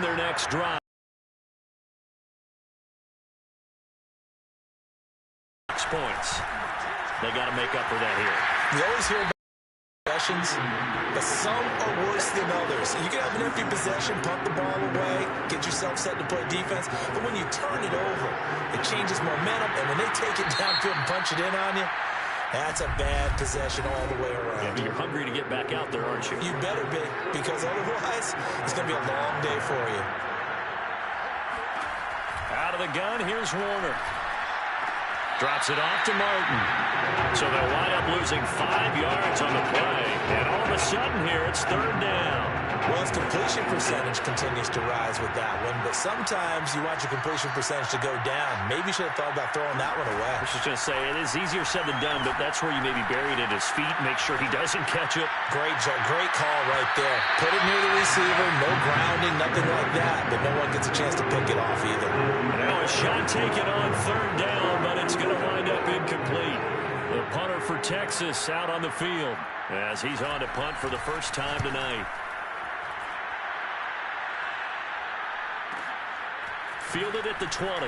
their next drive. Points. They got to make up for that here. You always hear about possessions, but some are worse than others. You can have an empty possession, punt the ball away, get yourself set to play defense, but when you turn it over, it changes momentum, and when they take it downfield and punch it in on you, that's a bad possession all the way around. Yeah, but you're hungry to get back out there, aren't you? You better be, because otherwise, it's going to be a long day for you. Out of the gun, here's Warner. Drops it off to Martin. So they'll wind up losing 5 yards on the play. And all of a sudden here, it's third down. Well, his completion percentage continues to rise with that one. But sometimes you want your completion percentage to go down. Maybe you should have thought about throwing that one away. I was just going to say, it is easier said than done, but that's where you maybe bury it at his feet. Make sure he doesn't catch it. Great call right there. Put it near the receiver. No grounding, nothing like that. But no one gets a chance to pick it off either. Now a shot taken on third down, but it's going to wind up incomplete. The punter for Texas out on the field as he's on to punt for the first time tonight. Fielded at the 20.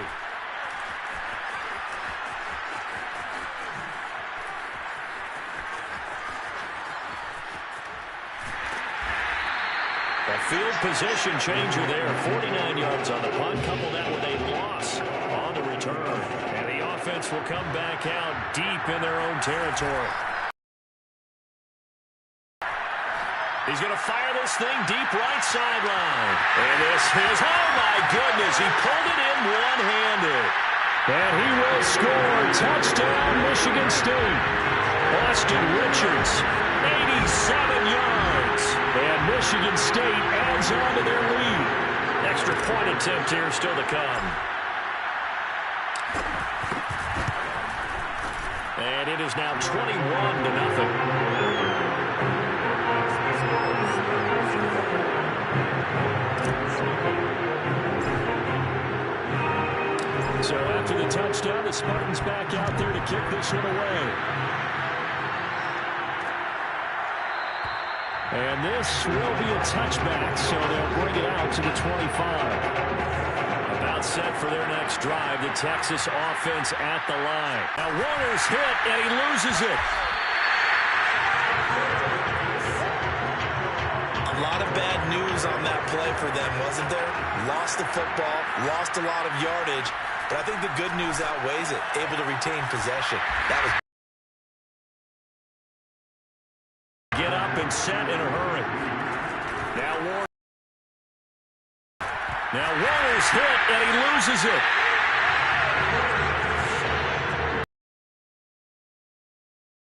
A field position changer there. 49 yards on the punt. Couple that with a loss on the return. And the offense will come back out deep in their own territory. He's going to fire this thing deep right sideline. And this is, oh my goodness, he pulled it in one-handed. And he will score. Touchdown, Michigan State. Austin Richards, 87 yards. And Michigan State adds on to their lead. Extra point attempt here still to come. And it is now 21-0. So after the touchdown, the Spartans back out there to kick this one away. And this will be a touchback, so they'll bring it out to the 25. About set for their next drive, the Texas offense at the line. Now Warner's hit, and he loses it. A lot of bad news on that play for them, wasn't there? Lost the football, lost a lot of yardage, but I think the good news outweighs it. Able to retain possession. That was get up and set in a hurry. Now Warner's hit, and he loses it.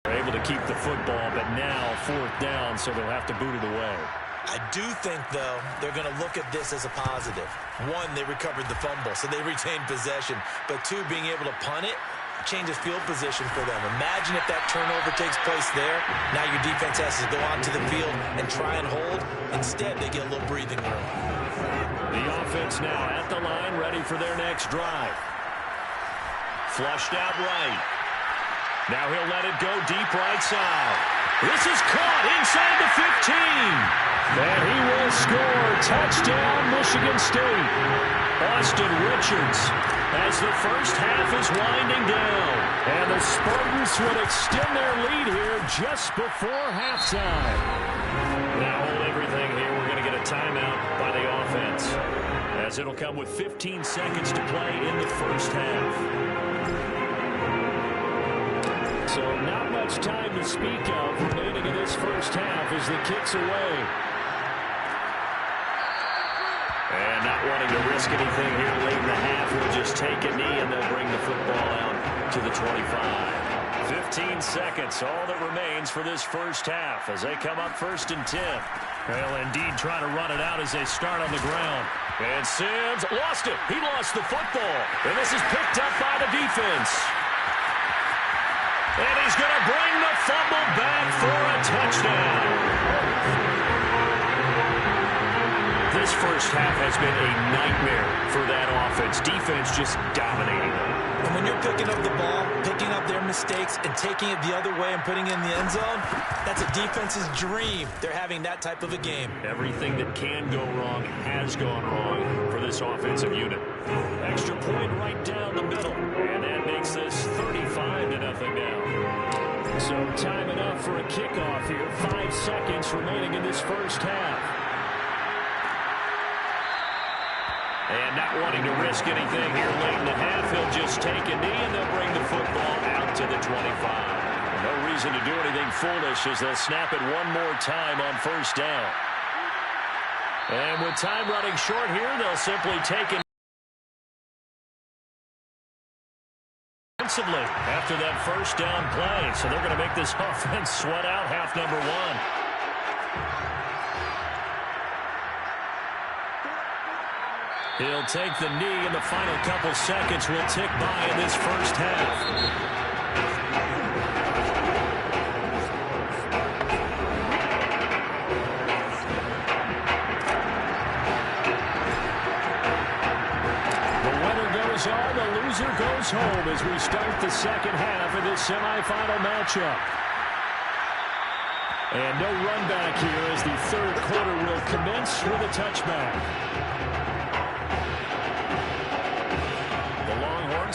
They're able to keep the football, but now fourth down, so they'll have to boot it away. I do think, though, they're going to look at this as a positive. One, they recovered the fumble, so they retained possession. But two, being able to punt it changes field position for them. Imagine if that turnover takes place there. Now your defense has to go onto the field and try and hold. Instead, they get a little breathing room. The offense now at the line, ready for their next drive. Flushed out right. Now he'll let it go deep right side. This is caught inside the 15. And he will score. Touchdown, Michigan State. Austin Richards as the first half is winding down. And the Spartans would extend their lead here just before halftime. Now hold everything here. We're going to get a timeout by the offense, as it'll come with 15 seconds to play in the first half. So not much time to speak of remaining in this first half as the kick's away. And not wanting to risk anything here late in the half, we'll just take a knee and they'll bring the football out to the 25. 15 seconds, all that remains for this first half as they come up 1st and 10. They'll indeed try to run it out as they start on the ground. And Sims lost it. He lost the football. And this is picked up by the defense. And he's going to bring the fumble back for a touchdown. This first half has been a nightmare for that offense. Defense just dominating them. And And when you're picking up the ball, picking up their mistakes, and taking it the other way and putting it in the end zone, that's a defense's dream. They're having that type of a game. Everything that can go wrong has gone wrong for this offensive unit. Extra point right down the middle. And that makes this 35-0 now. So time enough for a kickoff here. 5 seconds remaining in this first half. And not wanting to risk anything here late in the half, he'll just take a knee and they'll bring the football out to the 25. No reason to do anything foolish as they'll snap it one more time on first down. And with time running short here, they'll simply take it defensively after that first down play. So they're going to make this offense sweat out half number one. He'll take the knee, and the final couple seconds will tick by in this first half. The winner goes on, the loser goes home as we start the second half of this semifinal matchup. And no run back here as the third quarter will commence with a touchback.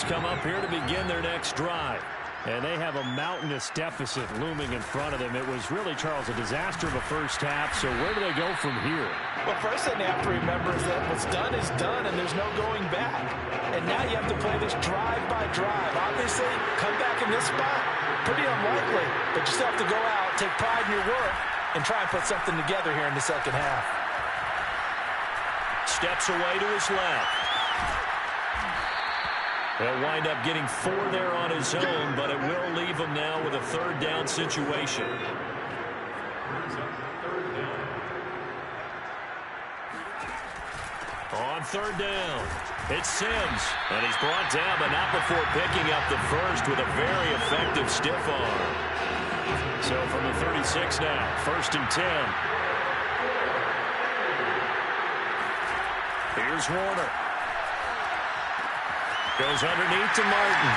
Come up here to begin their next drive. And they have a mountainous deficit looming in front of them. It was really, Charles, a disaster of a first half. So where do they go from here? Well, first thing they have to remember is that what's done is done, and there's no going back. And now you have to play this drive by drive. Obviously, come back in this spot, pretty unlikely. But you still have to go out, take pride in your work, and try and put something together here in the second half. Steps away to his left. He'll wind up getting 4 there on his own, but it will leave him now with a third down situation. On third down, it's Sims. And he's brought down, but not before picking up the first with a very effective stiff arm. So from the 36 now, 1st and 10. Here's Warner. Goes underneath to Martin.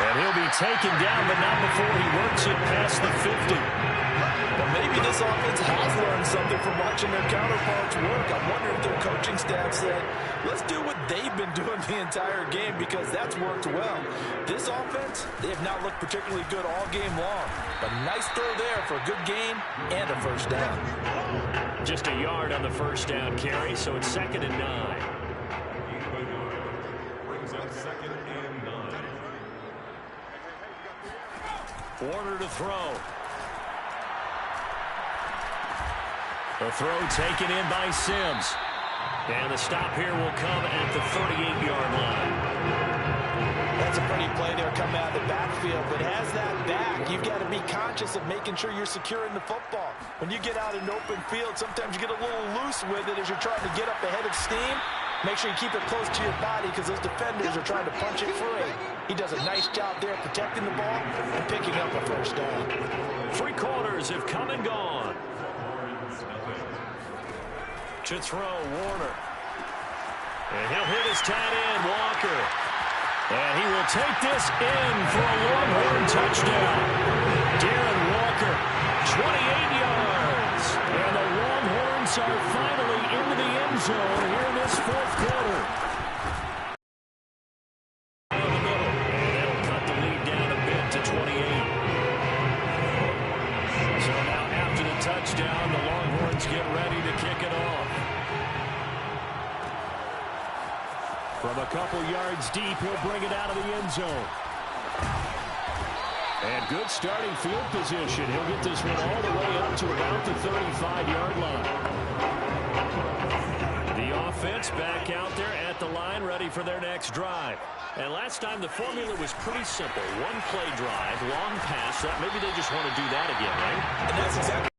And he'll be taken down, but not before he works it past the 50. Well, maybe this offense has learned something from watching their counterparts work. I wonder if their coaching staff said, let's do what they've been doing the entire game because that's worked well. This offense, they have not looked particularly good all game long. But nice throw there for a good gain and a first down. Just a yard on the first down carry, so it's 2nd and 9. Warner to throw. The throw taken in by Sims. And the stop here will come at the 38-yard line. That's a pretty play there coming out of the backfield, but as that back, you've got to be conscious of making sure you're securing the football. When you get out in open field, sometimes you get a little loose with it as you're trying to get up ahead of steam. Make sure you keep it close to your body because those defenders are trying to punch it free. He does a nice job there protecting the ball and picking up a first down. 3 quarters have come and gone. To throw, Warner. And he'll hit his tight end, Walker. And he will take this in for a Longhorn touchdown. Darren Walker, 28 yards. And the Longhorns are finally into the end zone here in this 4th quarter. Down the middle. And that'll cut the lead down a bit to 28. So now after the touchdown, the Longhorns get ready to kick it off. From a couple yards deep, he'll bring it out of the end zone. And good starting field position. He'll get this one all the way up to about the 35-yard line. The offense back out there at the line, ready for their next drive. And last time, the formula was pretty simple. 1-play drive, long pass. That maybe they just want to do that again, right? And that's exactly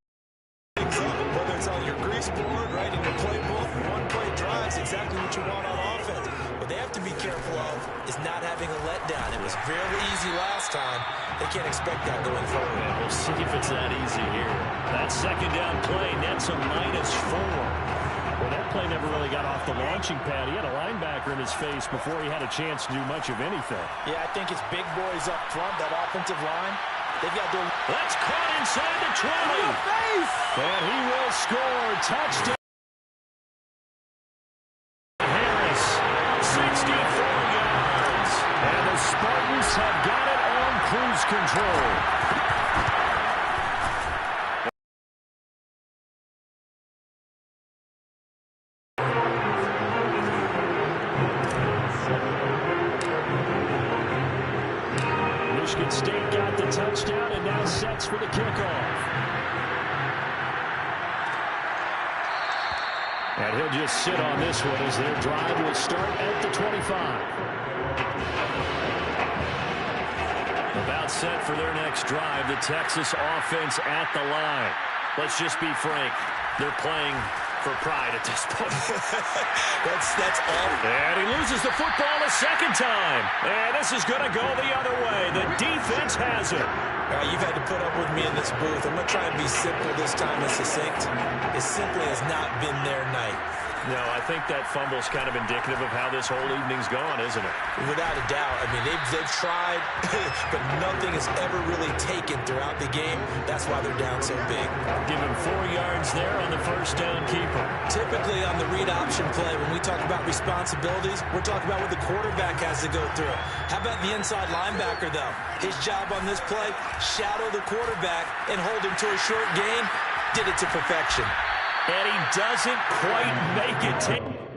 whether it's on your grease board, right, in your playbook, 1-play drives, exactly what you want on offense. What they have to be careful of is not having a letdown. It was fairly easy last time. They can't expect that going forward. Yeah, we'll see if it's that easy here. That 2nd down play nets a -4. Well, that play never really got off the launching pad. He had a linebacker in his face before he had a chance to do much of anything. Yeah, I think it's big boys up front, that offensive line. They've got to... That's caught inside the 20. And he will score. Touchdown. Harris, 64 yards. And the Spartans have got it on cruise control. Michigan State got the touchdown and now sets for the kickoff. And he'll just sit on this one as their drive will start at the 25. About set for their next drive, the Texas offense at the line. Let's just be frank, they're playing for pride at this point. that's all. And he loses the football a second time. And this is going to go the other way. The defense has it. All right, you've had to put up with me in this booth. I'm going to try and be simple this time and succinct. It simply has not been their night. No, I think that fumble's kind of indicative of how this whole evening's gone, isn't it? Without a doubt. I mean, they've tried, but nothing has ever really taken throughout the game. That's why they're down so big. Give him 4 yards there on the first down keeper. Typically on the read option play, when we talk about responsibilities, we're talking about what the quarterback has to go through. How about the inside linebacker, though? His job on this play, shadow the quarterback and hold him to a short gain. Did it to perfection. And he doesn't quite make it.